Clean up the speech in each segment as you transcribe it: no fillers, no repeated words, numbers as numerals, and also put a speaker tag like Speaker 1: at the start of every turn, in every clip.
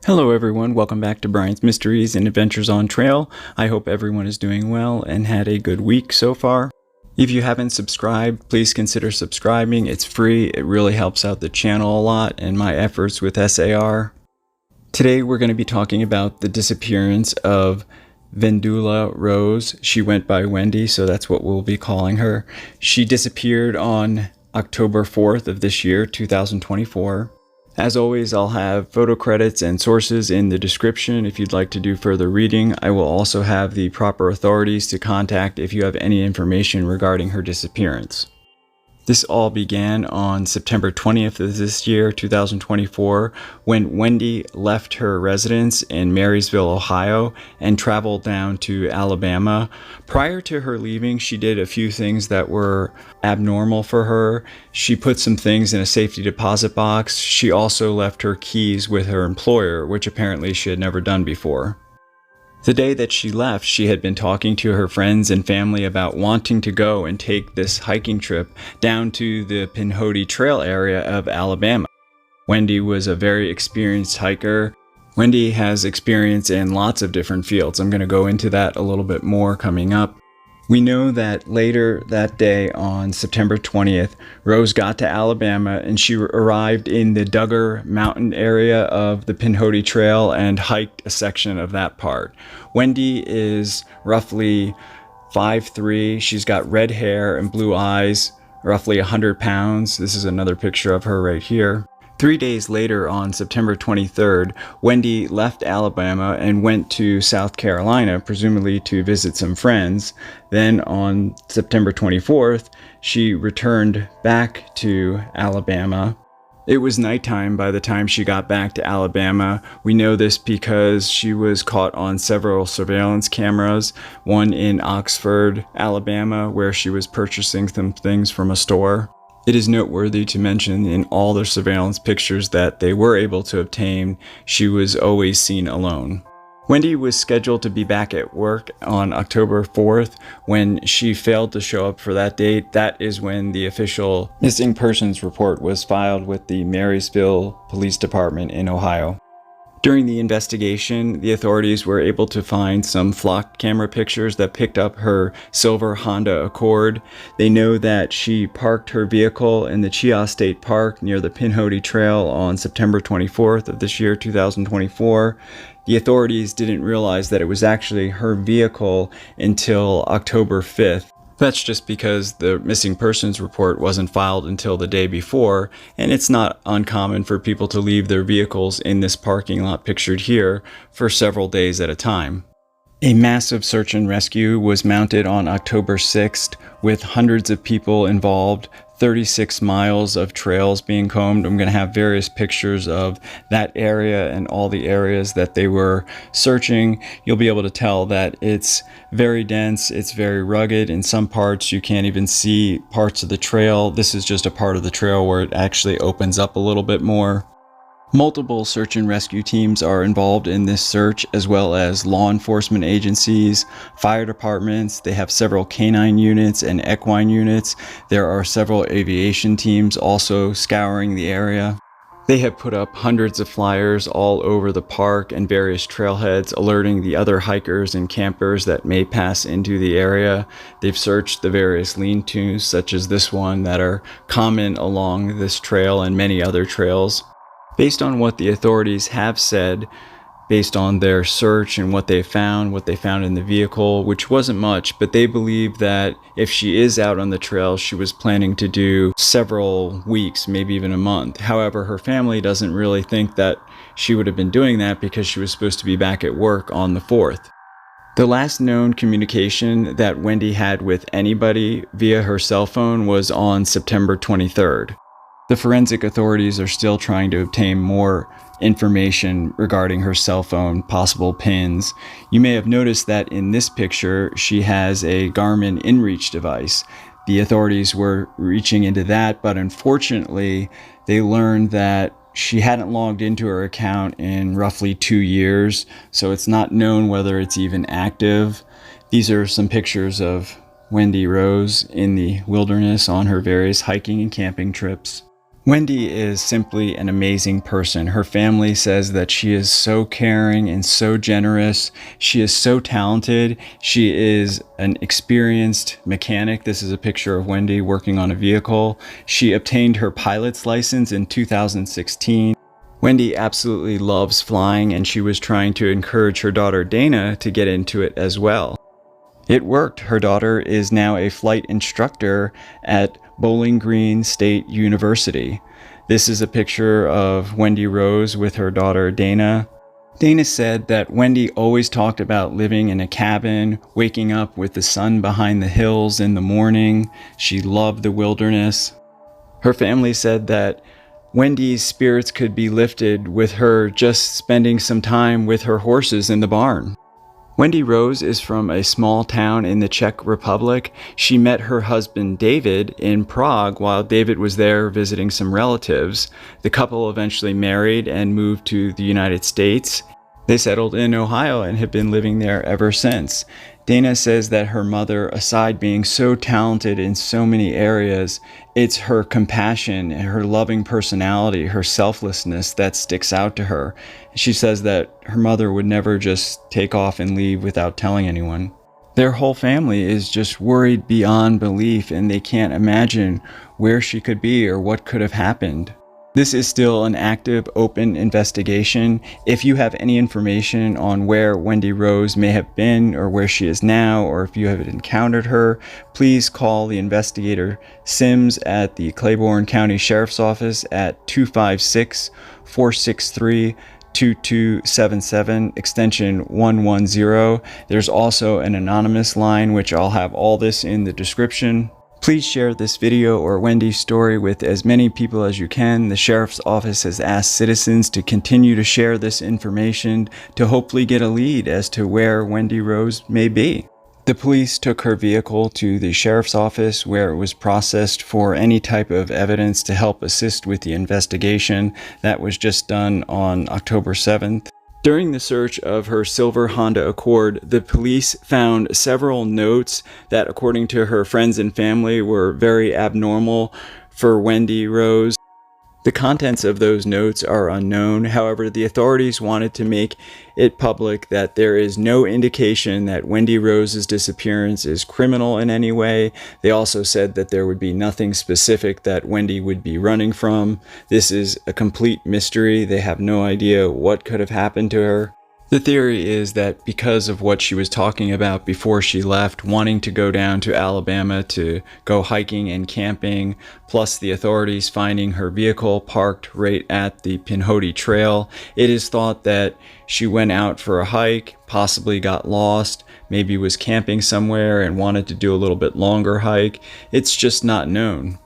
Speaker 1: Hello everyone, welcome back to Brian's Mysteries and Adventures on Trail. I hope everyone is doing well and had a good week so far. If you haven't subscribed, please consider subscribing. It's free, it really helps out the channel a lot and my efforts with SAR. Today we're going to be talking about the disappearance of Vendula Rose. She went by Wendy, so that's what we'll be calling her. She disappeared on October 4th of this year, 2024. As always, I'll have photo credits and sources in the description if you'd like to do further reading. I will also have the proper authorities to contact if you have any information regarding her disappearance. This all began on September 20th of this year, 2024, when Wendy left her residence in Marysville, Ohio, and traveled down to Alabama. Prior to her leaving, she did a few things that were abnormal for her. She put some things in a safety deposit box. She also left her keys with her employer, which apparently she had never done before. The day that she left, she had been talking to her friends and family about wanting to go and take this hiking trip down to the Pinhoti Trail area of Alabama. Wendy was a very experienced hiker. Wendy has experience in lots of different fields. I'm going to go into that a little bit more coming up. We know that later that day on September 20th, Rose got to Alabama and she arrived in the Duggar Mountain area of the Pinhoti Trail and hiked a section of that part. Wendy is roughly 5'3". She's got red hair and blue eyes, roughly 100 pounds. This is another picture of her right here. 3 days later, on September 23rd, Wendy left Alabama and went to South Carolina, presumably to visit some friends. Then on September 24th, she returned back to Alabama. It was nighttime by the time she got back to Alabama. We know this because she was caught on several surveillance cameras, one in Oxford, Alabama, where she was purchasing some things from a store. It is noteworthy to mention in all the surveillance pictures that they were able to obtain, she was always seen alone. Wendy was scheduled to be back at work on October 4th. When she failed to show up for that date, that is when the official missing persons report was filed with the Marysville Police Department in Ohio. During the investigation, the authorities were able to find some flock camera pictures that picked up her silver Honda Accord. They know that she parked her vehicle in the Cheaha State Park near the Pinhoti Trail on September 24th of this year, 2024. The authorities didn't realize that it was actually her vehicle until October 5th. That's just because the missing persons report wasn't filed until the day before, and it's not uncommon for people to leave their vehicles in this parking lot pictured here for several days at a time. A massive search and rescue was mounted on October 6th with hundreds of people involved, 36 miles of trails being combed. I'm going to have various pictures of that area and all the areas that they were searching. You'll be able to tell that it's very dense, it's very rugged. In some parts you can't even see parts of the trail. This is just a part of the trail where it actually opens up a little bit more. Multiple search and rescue teams are involved in this search, as well as law enforcement agencies, fire departments. They have several canine units and equine units. There are several aviation teams also scouring the area. They have put up hundreds of flyers all over the park and various trailheads, alerting the other hikers and campers that may pass into the area. They've searched the various lean-tos, such as this one, that are common along this trail and many other trails. Based on what the authorities have said, based on their search and what they found in the vehicle, which wasn't much, but they believe that if she is out on the trail, she was planning to do several weeks, maybe even a month. However, her family doesn't really think that she would have been doing that because she was supposed to be back at work on the 4th. The last known communication that Wendy had with anybody via her cell phone was on September 23rd. The forensic authorities are still trying to obtain more information regarding her cell phone, possible pins. You may have noticed that in this picture, she has a Garmin InReach device. The authorities were reaching into that, but unfortunately, they learned that she hadn't logged into her account in roughly 2 years, so it's not known whether it's even active. These are some pictures of Wendy Rose in the wilderness on her various hiking and camping trips. Wendy is simply an amazing person. Her family says that she is so caring and so generous. She is so talented. She is an experienced mechanic. This is a picture of Wendy working on a vehicle. She obtained her pilot's license in 2016. Wendy absolutely loves flying, and she was trying to encourage her daughter Dana to get into it as well. It worked. Her daughter is now a flight instructor at Bowling Green State University. This is a picture of Wendy Rose with her daughter Dana. Dana said that Wendy always talked about living in a cabin, waking up with the sun behind the hills in the morning. She loved the wilderness. Her family said that Wendy's spirits could be lifted with her just spending some time with her horses in the barn. Wendy Rose is from a small town in the Czech Republic. She met her husband David in Prague while David was there visiting some relatives. The couple eventually married and moved to the United States. They settled in Ohio and have been living there ever since. Dana says that her mother, aside being so talented in so many areas, it's her compassion, her loving personality, her selflessness that sticks out to her. She says that her mother would never just take off and leave without telling anyone. Their whole family is just worried beyond belief, and they can't imagine where she could be or what could have happened. This is still an active, open investigation. If you have any information on where Wendy Rose may have been or where she is now, or if you have encountered her, please call the investigator Sims at the Cleburne County Sheriff's Office at 256-463-2277, extension 110. There's also an anonymous line, which I'll have all this in the description. Please share this video or Wendy's story with as many people as you can. The Sheriff's Office has asked citizens to continue to share this information to hopefully get a lead as to where Wendy Rose may be. The police took her vehicle to the Sheriff's Office where it was processed for any type of evidence to help assist with the investigation. That was just done on October 7th. During the search of her silver Honda Accord, the police found several notes that, according to her friends and family, were very abnormal for Wendy Rose. The contents of those notes are unknown. However, the authorities wanted to make it public that there is no indication that Wendy Rose's disappearance is criminal in any way. They also said that there would be nothing specific that Wendy would be running from. This is a complete mystery. They have no idea what could have happened to her. The theory is that because of what she was talking about before she left, wanting to go down to Alabama to go hiking and camping, plus the authorities finding her vehicle parked right at the Pinhoti Trail, it is thought that she went out for a hike, possibly got lost, maybe was camping somewhere and wanted to do a little bit longer hike. It's just not known.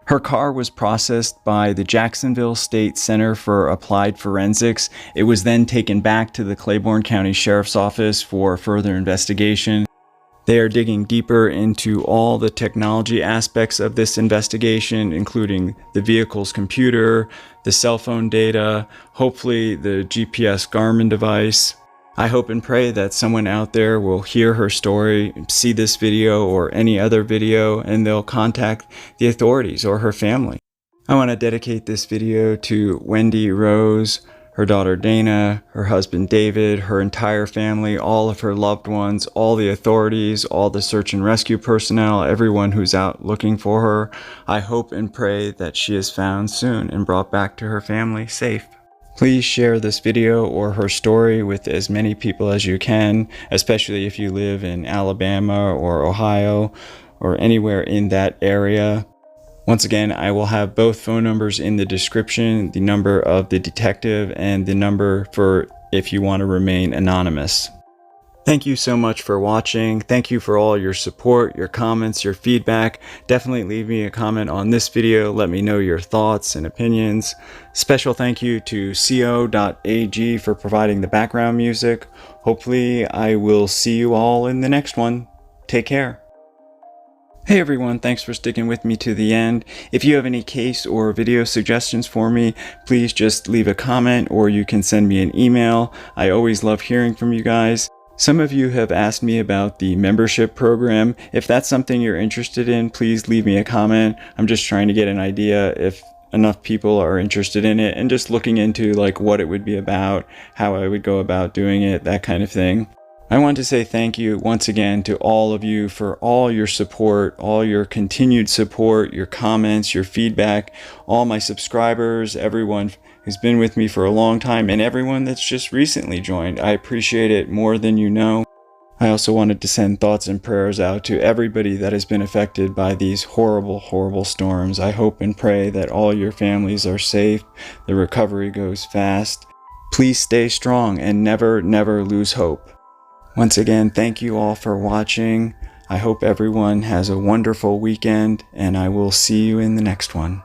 Speaker 1: Her car was processed by the Jacksonville State Center for Applied Forensics. It was then taken back to the Cleburne County Sheriff's Office for further investigation. They are digging deeper into all the technology aspects of this investigation, including the vehicle's computer, the cell phone data, hopefully the GPS Garmin device. I hope and pray that someone out there will hear her story, see this video or any other video, and they'll contact the authorities or her family. I want to dedicate this video to Wendy Rose, her daughter Dana, her husband David, her entire family, all of her loved ones, all the authorities, all the search and rescue personnel, everyone who's out looking for her. I hope and pray that she is found soon and brought back to her family safe. Please share this video or her story with as many people as you can, especially if you live in Alabama or Ohio or anywhere in that area. Once again, I will have both phone numbers in the description, the number of the detective and the number for if you want to remain anonymous. Thank you so much for watching. Thank you for all your support, your comments, your feedback. Definitely leave me a comment on this video. Let me know your thoughts and opinions. Special thank you to co.ag for providing the background music. Hopefully I will see you all in the next one. Take care. Hey everyone, thanks for sticking with me to the end. If you have any case or video suggestions for me, please just leave a comment or you can send me an email. I always love hearing from you guys. Some of you have asked me about the membership program. If that's something you're interested in, please leave me a comment. I'm just trying to get an idea if enough people are interested in it, and just looking into like what it would be about, how I would go about doing it, that kind of thing. I want to say thank you once again to all of you for all your support, all your continued support, your comments, your feedback, all my subscribers, everyone who's been with me for a long time, and everyone that's just recently joined. I appreciate it more than you know. I also wanted to send thoughts and prayers out to everybody that has been affected by these horrible, horrible storms. I hope and pray that all your families are safe, the recovery goes fast. Please stay strong and never, never lose hope. Once again, thank you all for watching. I hope everyone has a wonderful weekend, and I will see you in the next one.